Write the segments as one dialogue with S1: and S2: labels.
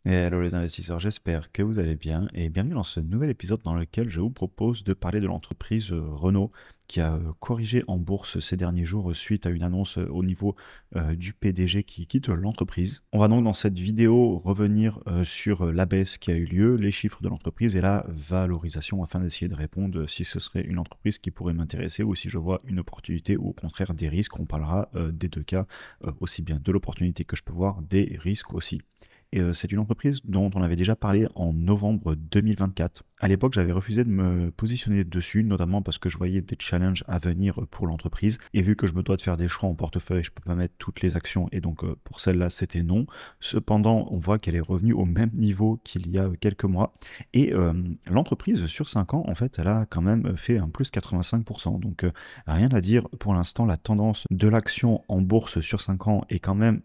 S1: Et hello les investisseurs, j'espère que vous allez bien et bienvenue dans ce nouvel épisode dans lequel je vous propose de parler de l'entreprise Renault qui a corrigé en bourse ces derniers jours suite à une annonce au niveau du PDG qui quitte l'entreprise. On va donc dans cette vidéo revenir sur la baisse qui a eu lieu, les chiffres de l'entreprise et la valorisation afin d'essayer de répondre si ce serait une entreprise qui pourrait m'intéresser ou si je vois une opportunité ou au contraire des risques. On parlera des deux cas, aussi bien de l'opportunité que je peux voir, des risques aussi. Et c'est une entreprise dont on avait déjà parlé en novembre 2024. À l'époque, j'avais refusé de me positionner dessus, notamment parce que je voyais des challenges à venir pour l'entreprise. Et vu que je me dois de faire des choix en portefeuille, je ne peux pas mettre toutes les actions. Et donc, pour celle-là, c'était non. Cependant, on voit qu'elle est revenue au même niveau qu'il y a quelques mois. Et l'entreprise, sur 5 ans, en fait, elle a quand même fait un plus 85%. Donc, rien à dire. Pour l'instant, la tendance de l'action en bourse sur 5 ans est quand même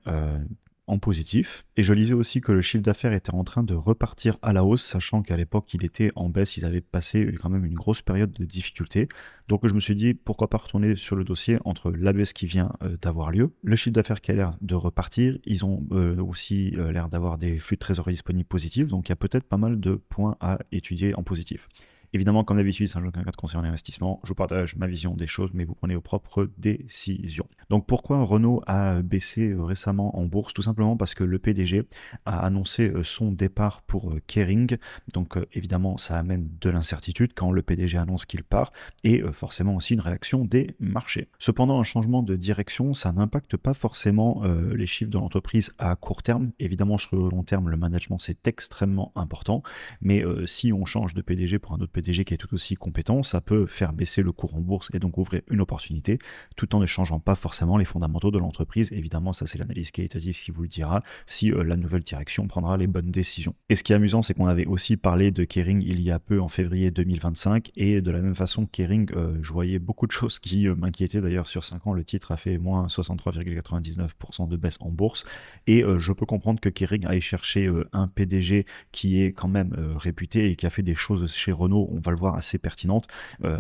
S1: en positif. Et je lisais aussi que le chiffre d'affaires était en train de repartir à la hausse, sachant qu'à l'époque, il était en baisse, ils avaient passé quand même une grosse période de difficulté. Donc je me suis dit, pourquoi pas retourner sur le dossier entre la baisse qui vient d'avoir lieu, le chiffre d'affaires qui a l'air de repartir, ils ont aussi l'air d'avoir des flux de trésorerie disponibles positifs, donc il y a peut-être pas mal de points à étudier en positif. Évidemment, comme d'habitude, c'est un jeu de conseil en investissement. Je partage ma vision des choses, mais vous prenez vos propres décisions. Donc, pourquoi Renault a baissé récemment en bourse? Tout simplement parce que le PDG a annoncé son départ pour Kering. Donc, évidemment, ça amène de l'incertitude quand le PDG annonce qu'il part et forcément aussi une réaction des marchés. Cependant, un changement de direction, ça n'impacte pas forcément les chiffres de l'entreprise à court terme. Évidemment, sur le long terme, le management, c'est extrêmement important. Mais si on change de PDG pour un autre PDG qui est tout aussi compétent, ça peut faire baisser le cours en bourse et donc ouvrir une opportunité tout en ne changeant pas forcément les fondamentaux de l'entreprise. Évidemment, ça c'est l'analyse qualitative qui vous le dira si la nouvelle direction prendra les bonnes décisions. Et ce qui est amusant, c'est qu'on avait aussi parlé de Kering il y a peu en février 2025 et de la même façon Kering, je voyais beaucoup de choses qui m'inquiétaient. D'ailleurs, sur 5 ans, le titre a fait moins 63,99% de baisse en bourse et je peux comprendre que Kering aille chercher un PDG qui est quand même réputé et qui a fait des choses chez Renault, on va le voir, assez pertinentes,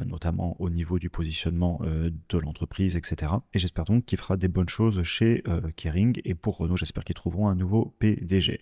S1: notamment au niveau du positionnement de l'entreprise, etc. Et j'espère donc qu'il fera des bonnes choses chez Kering, et pour Renault, j'espère qu'ils trouveront un nouveau PDG.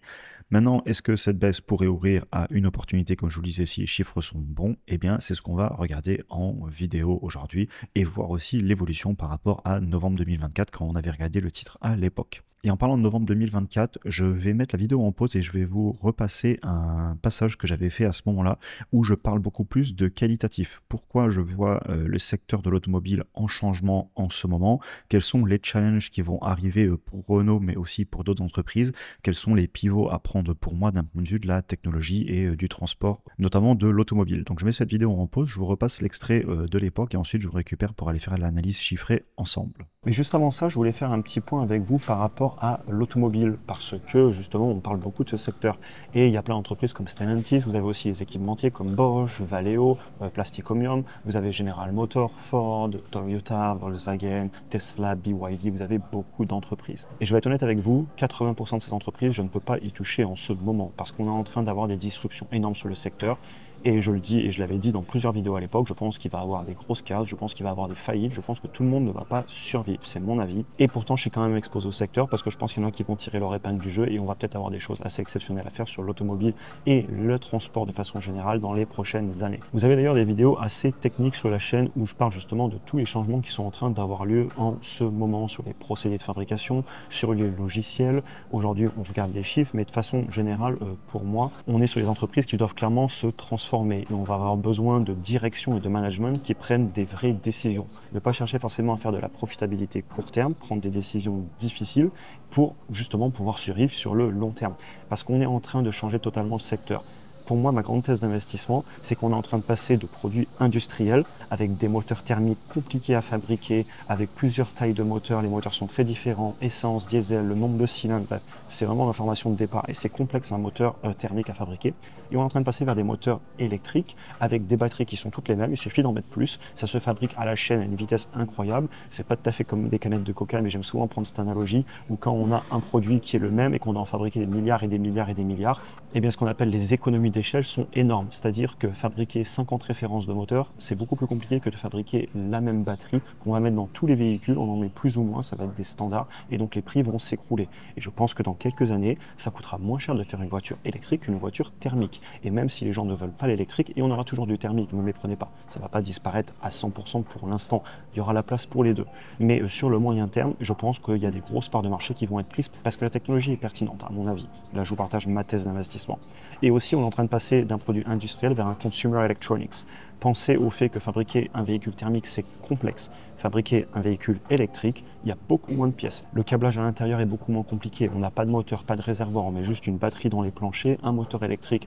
S1: Maintenant, est-ce que cette baisse pourrait ouvrir à une opportunité, comme je vous le disais, si les chiffres sont bons? Eh bien, c'est ce qu'on va regarder en vidéo aujourd'hui, et voir aussi l'évolution par rapport à novembre 2024, quand on avait regardé le titre à l'époque. Et en parlant de novembre 2024, je vais mettre la vidéo en pause et je vais vous repasser un passage que j'avais fait à ce moment-là où je parle beaucoup plus de qualitatif. Pourquoi je vois le secteur de l'automobile en changement en ce moment? Quels sont les challenges qui vont arriver pour Renault mais aussi pour d'autres entreprises? Quels sont les pivots à prendre pour moi d'un point de vue de la technologie et du transport, notamment de l'automobile? Donc je mets cette vidéo en pause, je vous repasse l'extrait de l'époque et ensuite je vous récupère pour aller faire l'analyse chiffrée ensemble.
S2: Mais juste avant ça, je voulais faire un petit point avec vous par rapport à l'automobile, parce que justement, on parle beaucoup de ce secteur. Et il y a plein d'entreprises comme Stellantis, vous avez aussi les équipementiers comme Bosch, Valeo, Plasticomium, vous avez General Motors, Ford, Toyota, Volkswagen, Tesla, BYD, vous avez beaucoup d'entreprises. Et je vais être honnête avec vous, 80% de ces entreprises, je ne peux pas y toucher en ce moment, parce qu'on est en train d'avoir des disruptions énormes sur le secteur. Et je le dis, et je l'avais dit dans plusieurs vidéos à l'époque, je pense qu'il va y avoir des grosses cases, je pense qu'il va y avoir des faillites, je pense que tout le monde ne va pas survivre, c'est mon avis. Et pourtant, je suis quand même exposé au secteur parce que je pense qu'il y en a qui vont tirer leur épingle du jeu et on va peut-être avoir des choses assez exceptionnelles à faire sur l'automobile et le transport de façon générale dans les prochaines années. Vous avez d'ailleurs des vidéos assez techniques sur la chaîne où je parle justement de tous les changements qui sont en train d'avoir lieu en ce moment sur les procédés de fabrication, sur les logiciels. Aujourd'hui, on regarde les chiffres, mais de façon générale, pour moi, on est sur les entreprises qui doivent clairement se transformer. Et on va avoir besoin de direction et de management qui prennent des vraies décisions. Ne pas chercher forcément à faire de la profitabilité court terme, prendre des décisions difficiles pour justement pouvoir survivre sur le long terme. Parce qu'on est en train de changer totalement le secteur. Pour moi, ma grande thèse d'investissement, c'est qu'on est en train de passer de produits industriels avec des moteurs thermiques compliqués à fabriquer, avec plusieurs tailles de moteurs. Les moteurs sont très différents, essence, diesel, le nombre de cylindres, bref, c'est vraiment l'information de départ et c'est complexe un moteur thermique à fabriquer. Et on est en train de passer vers des moteurs électriques avec des batteries qui sont toutes les mêmes, il suffit d'en mettre plus. Ça se fabrique à la chaîne à une vitesse incroyable. C'est pas tout à fait comme des canettes de coca, mais j'aime souvent prendre cette analogie où quand on a un produit qui est le même et qu'on doit en fabriquer des milliards et des milliards et des milliards, eh bien ce qu'on appelle les économies d'échelle sont énormes. C'est-à-dire que fabriquer 50 références de moteurs, c'est beaucoup plus compliqué que de fabriquer la même batterie qu'on va mettre dans tous les véhicules. On en met plus ou moins, ça va être des standards et donc les prix vont s'écrouler. Et je pense que dans quelques années, ça coûtera moins cher de faire une voiture électrique qu'une voiture thermique. Et même si les gens ne veulent pas l'électrique, et on aura toujours du thermique, ne me méprenez pas, ça ne va pas disparaître à 100% pour l'instant. Il y aura la place pour les deux. Mais sur le moyen terme, je pense qu'il y a des grosses parts de marché qui vont être prises parce que la technologie est pertinente, à mon avis. Là, je vous partage ma thèse d'investissement. Et aussi, on est en train de passer d'un produit industriel vers un consumer electronics. Pensez au fait que fabriquer un véhicule thermique, c'est complexe. Fabriquer un véhicule électrique, il y a beaucoup moins de pièces. Le câblage à l'intérieur est beaucoup moins compliqué. On n'a pas de moteur, pas de réservoir, on met juste une batterie dans les planchers. Un moteur électrique,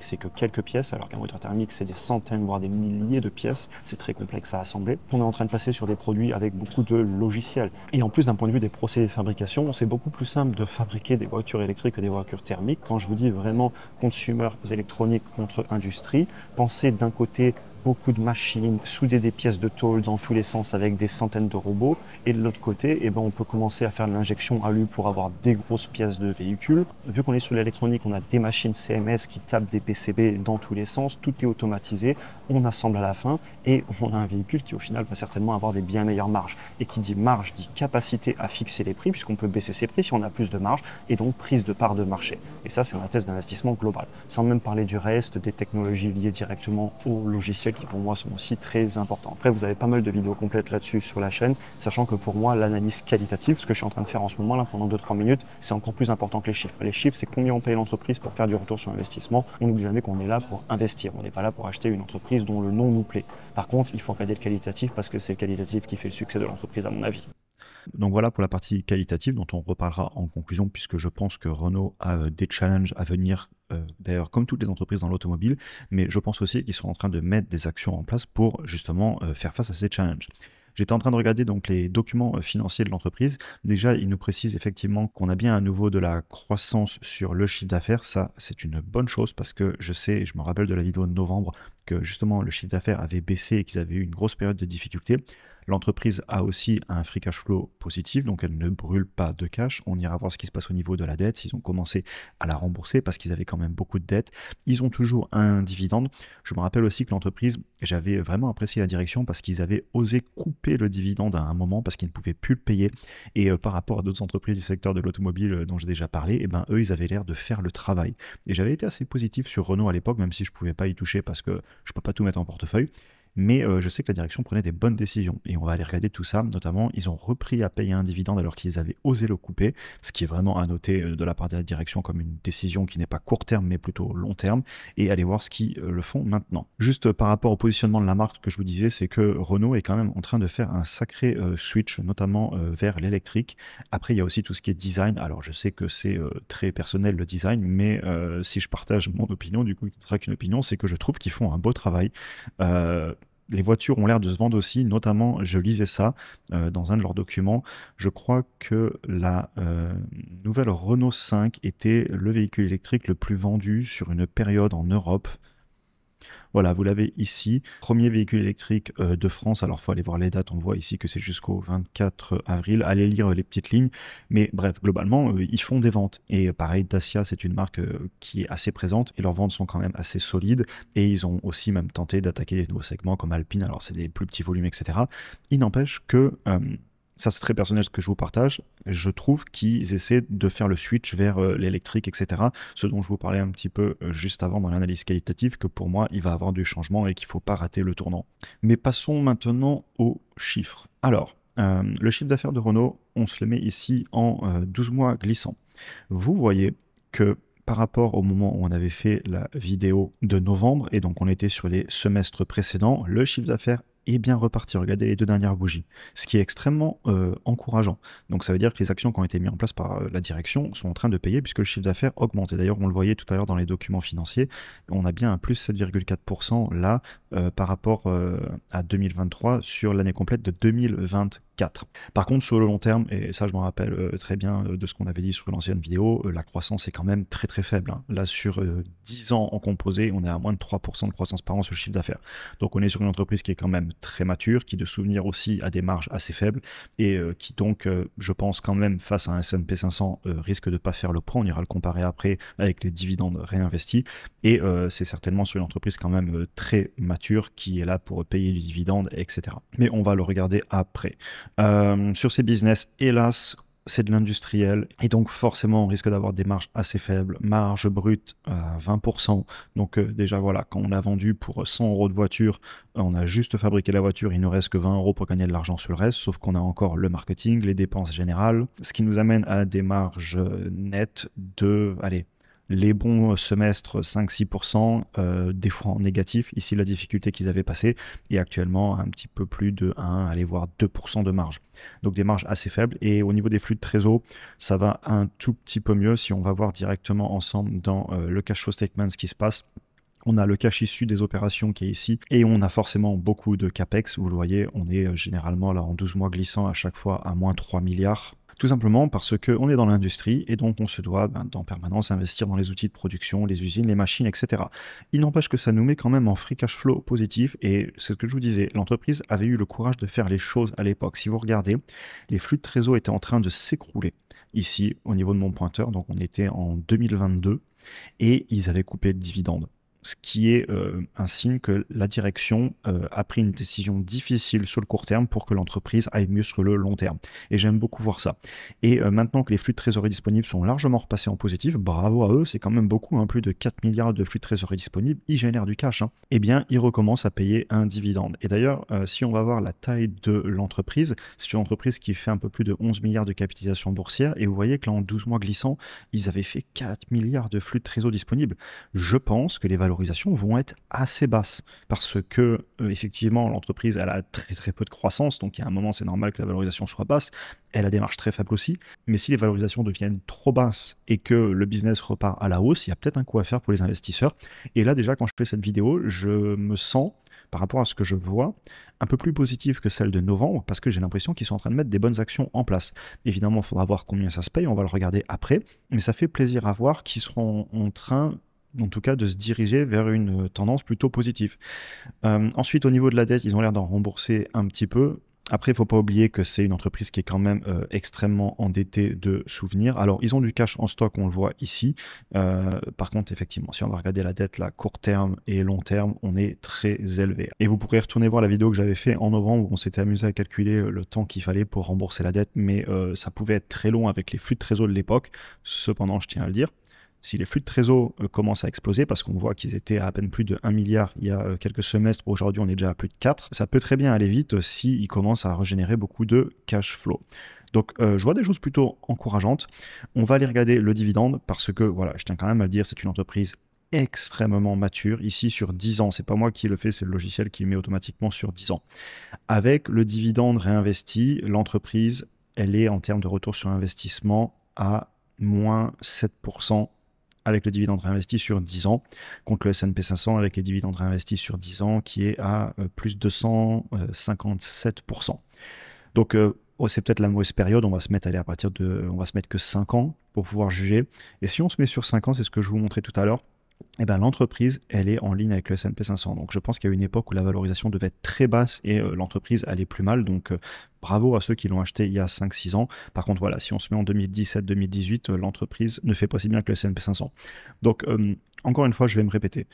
S2: c'est que quelques pièces, alors qu'un moteur thermique, c'est des centaines, voire des milliers de pièces. C'est très complexe à assembler. On est en train de passer sur des produits avec beaucoup de logiciels. Et en plus, d'un point de vue des procédés de fabrication, c'est beaucoup plus simple de fabriquer des voitures électriques que des voitures thermiques. Quand je vous dis vraiment consumer électronique contre industrie, pensez d'un côté beaucoup de machines, souder des pièces de tôle dans tous les sens avec des centaines de robots. Et de l'autre côté, on peut commencer à faire de l'injection alu pour avoir des grosses pièces de véhicules. Vu qu'on est sur l'électronique, on a des machines CMS qui tapent des PCB dans tous les sens. Tout est automatisé. On assemble à la fin et on a un véhicule qui au final va certainement avoir des bien meilleures marges. Et qui dit marge, dit capacité à fixer les prix puisqu'on peut baisser ses prix si on a plus de marge et donc prise de part de marché. Et ça, c'est une thèse d'investissement globale. Sans même parler du reste, des technologies liées directement au logiciel qui pour moi sont aussi très importants. Après, vous avez pas mal de vidéos complètes là-dessus sur la chaîne, sachant que pour moi, l'analyse qualitative, ce que je suis en train de faire en ce moment là pendant 2-3 minutes, c'est encore plus important que les chiffres. Les chiffres, c'est combien on paye l'entreprise pour faire du retour sur investissement. On n'oublie jamais qu'on est là pour investir. On n'est pas là pour acheter une entreprise dont le nom nous plaît. Par contre, il faut regarder le qualitatif parce que c'est le qualitatif qui fait le succès de l'entreprise à mon avis.
S1: Donc voilà pour la partie qualitative dont on reparlera en conclusion puisque je pense que Renault a des challenges à venir, d'ailleurs comme toutes les entreprises dans l'automobile, mais je pense aussi qu'ils sont en train de mettre des actions en place pour justement faire face à ces challenges. J'étais en train de regarder donc les documents financiers de l'entreprise. Déjà, ils nous précisent effectivement qu'on a bien à nouveau de la croissance sur le chiffre d'affaires. Ça, c'est une bonne chose parce que je sais, et je me rappelle de la vidéo de novembre, que justement le chiffre d'affaires avait baissé et qu'ils avaient eu une grosse période de difficulté. L'entreprise a aussi un free cash flow positif, donc elle ne brûle pas de cash. On ira voir ce qui se passe au niveau de la dette. Ils ont commencé à la rembourser parce qu'ils avaient quand même beaucoup de dettes. Ils ont toujours un dividende. Je me rappelle aussi que l'entreprise, j'avais vraiment apprécié la direction parce qu'ils avaient osé couper le dividende à un moment parce qu'ils ne pouvaient plus le payer. Et par rapport à d'autres entreprises du secteur de l'automobile dont j'ai déjà parlé, eux, ils avaient l'air de faire le travail. Et j'avais été assez positif sur Renault à l'époque, même si je ne pouvais pas y toucher parce que je ne peux pas tout mettre en portefeuille. Mais je sais que la direction prenait des bonnes décisions et on va aller regarder tout ça. Notamment, ils ont repris à payer un dividende alors qu'ils avaient osé le couper, ce qui est vraiment à noter de la part de la direction comme une décision qui n'est pas court terme mais plutôt long terme, et aller voir ce qu'ils le font maintenant. Juste par rapport au positionnement de la marque, ce que je vous disais, c'est que Renault est quand même en train de faire un sacré switch, notamment vers l'électrique. Après, il y a aussi tout ce qui est design. Alors, je sais que c'est très personnel le design, mais si je partage mon opinion, du coup, il ne sera qu'une opinion, c'est que je trouve qu'ils font un beau travail. Les voitures ont l'air de se vendre aussi, notamment, je lisais ça dans un de leurs documents, je crois que la nouvelle Renault 5 était le véhicule électrique le plus vendu sur une période en Europe. Voilà, vous l'avez ici. Premier véhicule électrique de France. Alors, il faut aller voir les dates. On voit ici que c'est jusqu'au 24 avril. Allez lire les petites lignes. Mais bref, globalement, ils font des ventes. Et pareil, Dacia, c'est une marque qui est assez présente et leurs ventes sont quand même assez solides. Et ils ont aussi même tenté d'attaquer des nouveaux segments comme Alpine. Alors, c'est des plus petits volumes, etc. Il n'empêche que... ça c'est très personnel ce que je vous partage, je trouve qu'ils essaient de faire le switch vers l'électrique, etc. Ce dont je vous parlais un petit peu juste avant dans l'analyse qualitative, que pour moi il va y avoir du changement et qu'il ne faut pas rater le tournant. Mais passons maintenant aux chiffres. Alors, le chiffre d'affaires de Renault, on se le met ici en 12 mois glissants. Vous voyez que par rapport au moment où on avait fait la vidéo de novembre, et donc on était sur les semestres précédents, le chiffre d'affaires est bien reparti. Regardez les deux dernières bougies, ce qui est extrêmement encourageant. Donc ça veut dire que les actions qui ont été mises en place par la direction sont en train de payer puisque le chiffre d'affaires augmente. Et d'ailleurs, on le voyait tout à l'heure dans les documents financiers, on a bien un plus 7,4% là par rapport à 2023 sur l'année complète de 2024. 4. Par contre, sur le long terme, et ça je me rappelle très bien de ce qu'on avait dit sur l'ancienne vidéo, la croissance est quand même très très faible. Hein. Là, sur 10 ans en composé, on est à moins de 3% de croissance par an sur le chiffre d'affaires. Donc on est sur une entreprise qui est quand même très mature, qui de souvenir aussi a des marges assez faibles, et qui donc, je pense quand même, face à un S&P 500, risque de ne pas faire le poids. On ira le comparer après avec les dividendes réinvestis. Et c'est certainement sur une entreprise quand même très mature qui est là pour payer du dividende, etc. Mais on va le regarder après. Sur ces business, hélas, c'est de l'industriel et donc forcément on risque d'avoir des marges assez faibles, marge brute à 20%. Donc déjà voilà, quand on a vendu pour 100 euros de voiture, on a juste fabriqué la voiture, il ne reste que 20 euros pour gagner de l'argent sur le reste, sauf qu'on a encore le marketing, les dépenses générales, ce qui nous amène à des marges nettes de, allez, les bons semestres 5-6%, des fois en négatif, ici la difficulté qu'ils avaient passée, et actuellement un petit peu plus de 1, allez voir 2% de marge. Donc des marges assez faibles, et au niveau des flux de trésor, ça va un tout petit peu mieux si on va voir directement ensemble dans le cash flow statement ce qui se passe. On a le cash issu des opérations qui est ici, et on a forcément beaucoup de capex. Vous le voyez, on est généralement là en 12 mois glissant à chaque fois à moins 3 milliards. Tout simplement parce qu'on est dans l'industrie et donc on se doit en permanence investir dans les outils de production, les usines, les machines, etc. Il n'empêche que ça nous met quand même en free cash flow positif, et c'est ce que je vous disais, l'entreprise avait eu le courage de faire les choses à l'époque. Si vous regardez, les flux de trésor étaient en train de s'écrouler ici au niveau de mon pointeur, donc on était en 2022 et ils avaient coupé le dividende. Ce qui est un signe que la direction a pris une décision difficile sur le court terme pour que l'entreprise aille mieux sur le long terme. Et j'aime beaucoup voir ça. Et maintenant que les flux de trésorerie disponibles sont largement repassés en positif, bravo à eux, c'est quand même beaucoup, hein, plus de 4 milliards de flux de trésorerie disponibles, ils génèrent du cash. Hein. Eh bien, ils recommencent à payer un dividende. Et d'ailleurs, si on va voir la taille de l'entreprise, c'est une entreprise qui fait un peu plus de 11 milliards de capitalisation boursière, et vous voyez que là, en 12 mois glissants, ils avaient fait 4 milliards de flux de trésor disponibles. Je pense que les valorisations vont être assez basses parce que effectivement l'entreprise elle a très très peu de croissance, donc il y a un moment c'est normal que la valorisation soit basse, elle a des marges très faibles aussi, mais si les valorisations deviennent trop basses et que le business repart à la hausse, il y a peut-être un coup à faire pour les investisseurs. Et là déjà quand je fais cette vidéo, je me sens par rapport à ce que je vois, un peu plus positif que celle de novembre, parce que j'ai l'impression qu'ils sont en train de mettre des bonnes actions en place. Évidemment, il faudra voir combien ça se paye, on va le regarder après, mais ça fait plaisir à voir qu'ils seront en train en tout cas de se diriger vers une tendance plutôt positive. Ensuite, au niveau de la dette, ils ont l'air d'en rembourser un petit peu. Après, il ne faut pas oublier que c'est une entreprise qui est quand même extrêmement endettée de souvenirs. Alors, ils ont du cash en stock, on le voit ici. Par contre, effectivement, si on va regarder la dette, là, court terme et long terme, on est très élevé. Et vous pourrez retourner voir la vidéo que j'avais fait en novembre où on s'était amusé à calculer le temps qu'il fallait pour rembourser la dette, mais ça pouvait être très long avec les flux de trésor de l'époque. Cependant, je tiens à le dire, si les flux de trésor commencent à exploser, parce qu'on voit qu'ils étaient à peine plus de 1 milliard il y a quelques semestres, aujourd'hui on est déjà à plus de 4, ça peut très bien aller vite s'ils commencent à régénérer beaucoup de cash flow. Donc je vois des choses plutôt encourageantes. On va aller regarder le dividende, parce que voilà, je tiens quand même à le dire, c'est une entreprise extrêmement mature, ici sur 10 ans, c'est pas moi qui le fais, c'est le logiciel qui le met automatiquement sur 10 ans. Avec le dividende réinvesti, l'entreprise, elle est en termes de retour sur investissement à moins 7% avec le dividende réinvesti sur 10 ans, contre le S&P 500 avec les dividendes réinvestis sur 10 ans qui est à plus 257%. Donc c'est peut-être la mauvaise période, on va se mettre à partir de, on va se mettre que 5 ans pour pouvoir juger. Et si on se met sur 5 ans, c'est ce que je vous montrais tout à l'heure, eh ben, l'entreprise, elle est en ligne avec le S&P 500. Donc je pense qu'il y a une époque où la valorisation devait être très basse et l'entreprise allait plus mal. Donc bravo à ceux qui l'ont acheté il y a 5-6 ans. Par contre, voilà, si on se met en 2017-2018, l'entreprise ne fait pas si bien que le S&P 500. Donc encore une fois, je vais me répéter,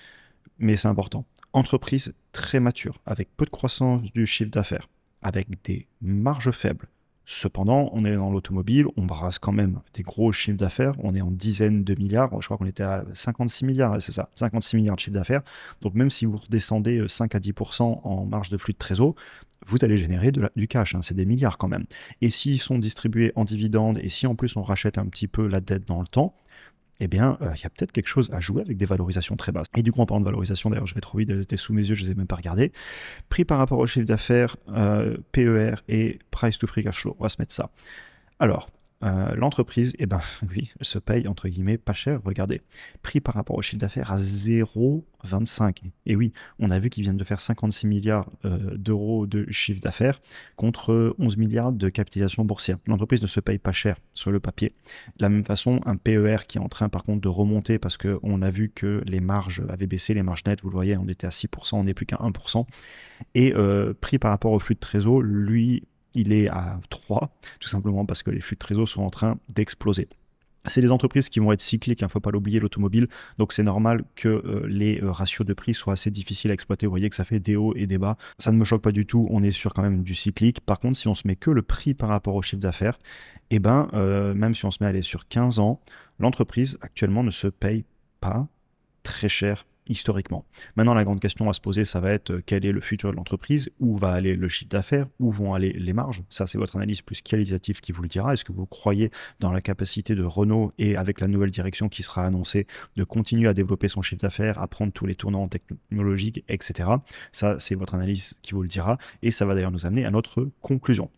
S1: mais c'est important. Entreprise très mature, avec peu de croissance du chiffre d'affaires, avec des marges faibles. Cependant, on est dans l'automobile, on brasse quand même des gros chiffres d'affaires, on est en dizaines de milliards, je crois qu'on était à 56 milliards, c'est ça, 56 milliards de chiffre d'affaires. Donc même si vous redescendez 5 à 10% en marge de flux de trésor, vous allez générer du cash, hein, c'est des milliards quand même. Et s'ils sont distribués en dividendes, et si en plus on rachète un petit peu la dette dans le temps, eh bien, il y a peut-être quelque chose à jouer avec des valorisations très basses. Et du coup, en parlant de valorisation, d'ailleurs, je vais trop vite, elles étaient sous mes yeux, je ne les ai même pas regardées. Prix par rapport au chiffre d'affaires, PER et Price to Free Cash Flow. On va se mettre ça. Alors, l'entreprise, eh ben oui, elle se paye entre guillemets pas cher. Regardez, prix par rapport au chiffre d'affaires à 0,25. Et oui, on a vu qu'ils viennent de faire 56 milliards d'euros de chiffre d'affaires contre 11 milliards de capitalisation boursière. L'entreprise ne se paye pas cher sur le papier. De la même façon, un PER qui est en train par contre de remonter parce qu'on a vu que les marges avaient baissé, les marges nettes, vous le voyez, on était à 6%, on n'est plus qu'à 1%. Et prix par rapport au flux de trésor, lui, il est à 3, tout simplement parce que les flux de trésor sont en train d'exploser. C'est des entreprises qui vont être cycliques, il ne faut pas l'oublier, l'automobile, donc c'est normal que les ratios de prix soient assez difficiles à exploiter. Vous voyez que ça fait des hauts et des bas. Ça ne me choque pas du tout, on est sur quand même du cyclique. Par contre, si on se met que le prix par rapport au chiffre d'affaires, eh ben, même si on se met à aller sur 15 ans, l'entreprise actuellement ne se paye pas très cher historiquement. Maintenant, la grande question à se poser, ça va être quel est le futur de l'entreprise, où va aller le chiffre d'affaires, où vont aller les marges. Ça, c'est votre analyse plus qualitative qui vous le dira. Est-ce que vous croyez dans la capacité de Renault et avec la nouvelle direction qui sera annoncée de continuer à développer son chiffre d'affaires, à prendre tous les tournants technologiques, etc. Ça, c'est votre analyse qui vous le dira et ça va d'ailleurs nous amener à notre conclusion.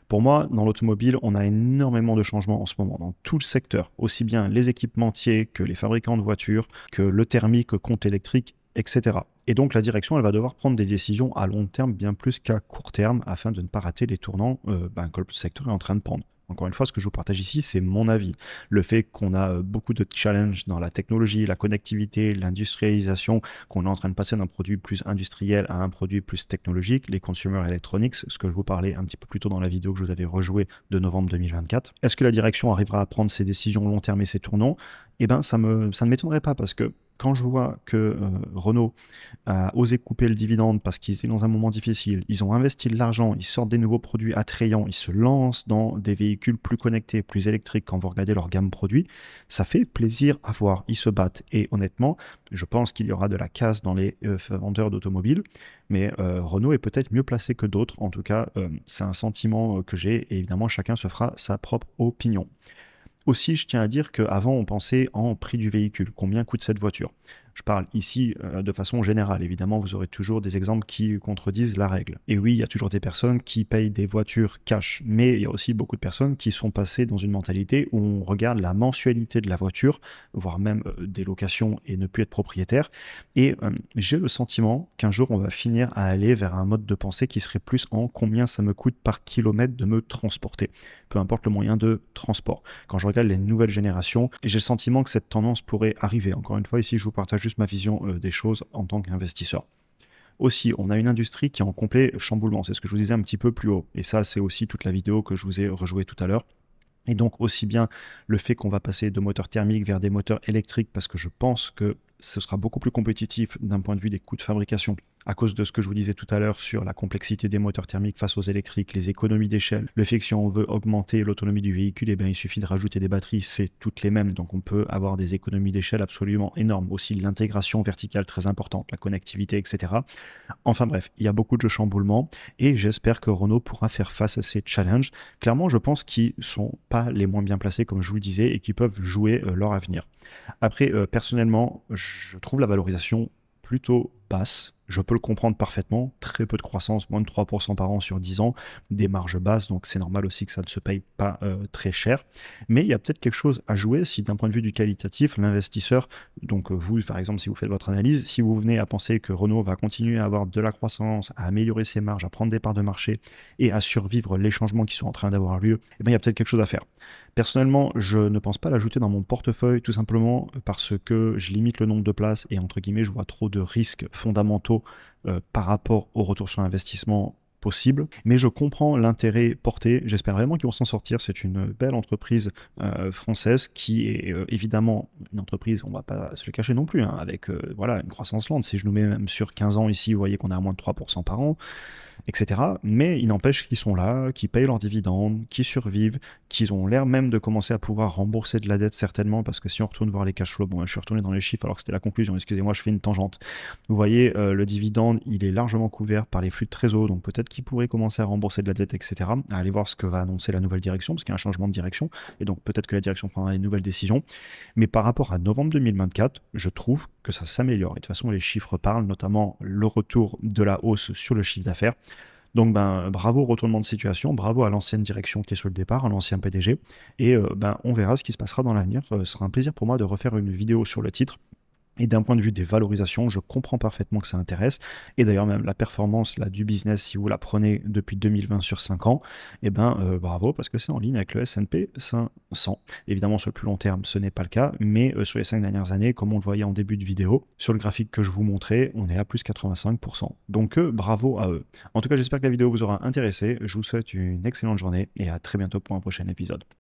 S1: Pour moi, dans l'automobile, on a énormément de changements en ce moment, dans tout le secteur, aussi bien les équipementiers que les fabricants de voitures, que le thermique, compte électrique, etc. Et donc la direction, elle va devoir prendre des décisions à long terme bien plus qu'à court terme afin de ne pas rater les tournants que le secteur est en train de prendre. Encore une fois, ce que je vous partage ici, c'est mon avis. Le fait qu'on a beaucoup de challenges dans la technologie, la connectivité, l'industrialisation, qu'on est en train de passer d'un produit plus industriel à un produit plus technologique, les consumer electronics, ce que je vous parlais un petit peu plus tôt dans la vidéo que je vous avais rejoué de novembre 2024. Est-ce que la direction arrivera à prendre ces décisions long terme et ces tournants? Eh bien, ça ne m'étonnerait pas parce que quand je vois que Renault a osé couper le dividende parce qu'ils étaient dans un moment difficile, ils ont investi de l'argent, ils sortent des nouveaux produits attrayants, ils se lancent dans des véhicules plus connectés, plus électriques quand vous regardez leur gamme produit, ça fait plaisir à voir, ils se battent. Et honnêtement, je pense qu'il y aura de la casse dans les vendeurs d'automobiles, mais Renault est peut-être mieux placé que d'autres, en tout cas c'est un sentiment que j'ai et évidemment chacun se fera sa propre opinion. Aussi, je tiens à dire qu'avant, on pensait en prix du véhicule. Combien coûte cette voiture? Je parle ici de façon générale. Évidemment, vous aurez toujours des exemples qui contredisent la règle. Et oui, il y a toujours des personnes qui payent des voitures cash. Mais il y a aussi beaucoup de personnes qui sont passées dans une mentalité où on regarde la mensualité de la voiture, voire même des locations et ne plus être propriétaire. Et j'ai le sentiment qu'un jour, on va finir à aller vers un mode de pensée qui serait plus en combien ça me coûte par kilomètre de me transporter. Peu importe le moyen de transport. Quand je regarde les nouvelles générations, j'ai le sentiment que cette tendance pourrait arriver. Encore une fois, ici, je vous partage juste ma vision des choses en tant qu'investisseur. Aussi, on a une industrie qui est en complet chamboulement. C'est ce que je vous disais un petit peu plus haut. Et ça, c'est aussi toute la vidéo que je vous ai rejouée tout à l'heure. Et donc aussi bien le fait qu'on va passer de moteurs thermiques vers des moteurs électriques parce que je pense que ce sera beaucoup plus compétitif d'un point de vue des coûts de fabrication à cause de ce que je vous disais tout à l'heure sur la complexité des moteurs thermiques face aux électriques, les économies d'échelle, le fait que si on veut augmenter l'autonomie du véhicule, eh bien, il suffit de rajouter des batteries, c'est toutes les mêmes, donc on peut avoir des économies d'échelle absolument énormes. Aussi l'intégration verticale très importante, la connectivité, etc. Enfin bref, il y a beaucoup de chamboulements et j'espère que Renault pourra faire face à ces challenges. Clairement, je pense qu'ils ne sont pas les moins bien placés, comme je vous le disais, et qu'ils peuvent jouer leur avenir. Après, personnellement, je trouve la valorisation plutôt basse. Je peux le comprendre parfaitement. Très peu de croissance, moins de 3% par an sur 10 ans, des marges basses, donc c'est normal aussi que ça ne se paye pas très cher. Mais il y a peut-être quelque chose à jouer si d'un point de vue du qualitatif, l'investisseur, donc vous par exemple si vous faites votre analyse, si vous venez à penser que Renault va continuer à avoir de la croissance, à améliorer ses marges, à prendre des parts de marché et à survivre les changements qui sont en train d'avoir lieu, eh bien, il y a peut-être quelque chose à faire. Personnellement, je ne pense pas l'ajouter dans mon portefeuille tout simplement parce que je limite le nombre de places et entre guillemets je vois trop de risques fondamentaux par rapport au retour sur investissement possible, mais je comprends l'intérêt porté, j'espère vraiment qu'ils vont s'en sortir, c'est une belle entreprise française qui est évidemment une entreprise, on va pas se le cacher non plus, hein, avec voilà, une croissance lente, si je nous mets même sur 15 ans ici, vous voyez qu'on est à moins de 3% par an, etc. Mais il n'empêche qu'ils sont là, qu'ils payent leurs dividendes, qu'ils survivent, qu'ils ont l'air même de commencer à pouvoir rembourser de la dette certainement, parce que si on retourne voir les cash flows, bon, je suis retourné dans les chiffres alors que c'était la conclusion, excusez-moi, je fais une tangente. Vous voyez, le dividende, il est largement couvert par les flux de trésor, donc peut-être qu'ils pourraient commencer à rembourser de la dette, etc. À aller voir ce que va annoncer la nouvelle direction, parce qu'il y a un changement de direction, et donc peut-être que la direction prendra une nouvelle décision. Mais par rapport à novembre 2024, je trouve que ça s'améliore. Et de toute façon, les chiffres parlent, notamment le retour de la hausse sur le chiffre d'affaires. Donc ben bravo au retournement de situation, bravo à l'ancienne direction qui est sur le départ, à l'ancien PDG, et ben on verra ce qui se passera dans l'avenir. Ce sera un plaisir pour moi de refaire une vidéo sur le titre. Et d'un point de vue des valorisations, je comprends parfaitement que ça intéresse. Et d'ailleurs, même la performance là, du business, si vous la prenez depuis 2020 sur 5 ans, eh ben, bravo, parce que c'est en ligne avec le S&P 500. Évidemment, sur le plus long terme, ce n'est pas le cas, mais sur les 5 dernières années, comme on le voyait en début de vidéo, sur le graphique que je vous montrais, on est à plus 85%. Donc, bravo à eux. En tout cas, j'espère que la vidéo vous aura intéressé. Je vous souhaite une excellente journée et à très bientôt pour un prochain épisode.